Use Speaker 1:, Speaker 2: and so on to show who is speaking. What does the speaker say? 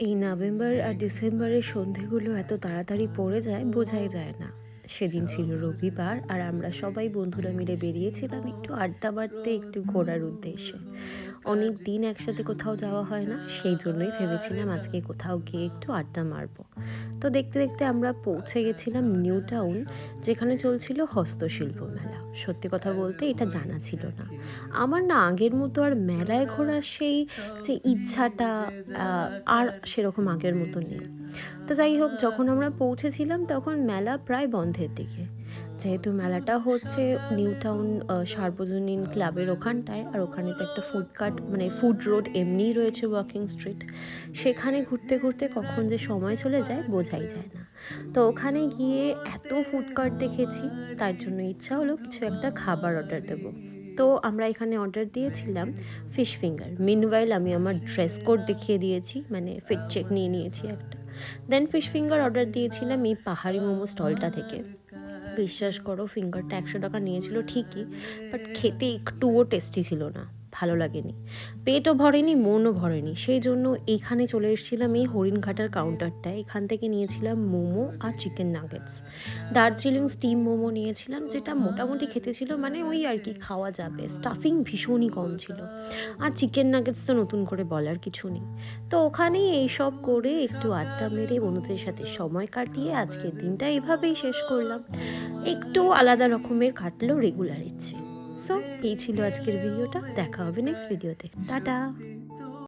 Speaker 1: এই নভেম্বর আর ডিসেম্বরের সন্ধেগুলো এত তাড়াতাড়ি পড়ে যায় বোঝাই যায় না। সেদিন ছিল রবিবার আর আমরা সবাই বন্ধুরা মিলে বেরিয়েছিলাম একটু আড্ডা মারতে, একটু ঘোরার উদ্দেশ্যে। অনেক দিন একসাথে কোথাও যাওয়া হয় না, সেই জন্যই ভেবেছিলাম আজকে কোথাও গিয়ে একটু আড্ডা মারবো। তো দেখতে দেখতে আমরা পৌঁছে গেছিলাম নিউ টাউন, যেখানে চলছিল হস্তশিল্প মেলা। সত্যি কথা বলতে এটা জানা ছিল না আমার, না আগের মতো আর মেলায় ঘোরার সেই যে ইচ্ছাটা আর সেরকম আগের মতো নেই। তো যাই হোক, যখন আমরা পৌঁছেছিলাম তখন মেলা প্রায় বন্ধের দিকে। যেহেতু মেলাটা হচ্ছে নিউ টাউন সার্বজনীন ক্লাবের ওখানটায়, আর ওখানে তো একটা ফুডকার্ট মানে ফুড রোড এমনিই রয়েছে, ওয়াকিং স্ট্রিট। সেখানে ঘুরতে ঘুরতে কখন যে সময় চলে যায় বোঝাই যায় না। তো ওখানে গিয়ে এত ফুডকার্ট দেখেছি, তার জন্য ইচ্ছা হলো কিছু একটা খাবার অর্ডার দেবো। তো আমরা এখানে অর্ডার দিয়েছিলাম ফিশ ফিঙ্গার। মিনওয়াইল আমি আমার ড্রেস কোড দেখিয়ে দিয়েছি, মানে ফিট চেক নিয়ে নিয়েছি একটা। দেন ফিশ ফিঙ্গার অর্ডার দিয়েছিলাম এই পাহাড়ি মোমো স্টলটা থেকে। বিশ্বাস করো, ফিঙ্গারটা 100 টাকা নিয়েছিল ঠিকই, বাট খেতে একটুও টেস্টি ছিল না, ভালো লাগেনি। পেটও ভরেনি, মনও ভরেনি। সেই জন্য এইখানে চলে এসেছিলাম এই হরিণঘাটার কাউন্টারটায়। এখান থেকে নিয়েছিলাম মোমো আর chicken nuggets. Darjeeling steam momo নিয়েছিলাম, যেটা মোটামুটি খেতে ছিল, মানে ওই আর কি খাওয়া যাবে, স্টাফিং ভীষণই কম ছিল। আর চিকেন নাগেটস তো নতুন করে বলার কিছু নেই। তো ওখানেই এইসব করে একটু আড্ডা মেরে বন্ধুদের সাথে সময় কাটিয়ে আজকের দিনটা এভাবেই শেষ করলাম। একটু আলাদা রকমের কাটলো রেগুলার ইচ্ছে। সো এই ছিল আজকের ভিডিওটা, দেখা হবে নেক্সট ভিডিওতে। টাটা।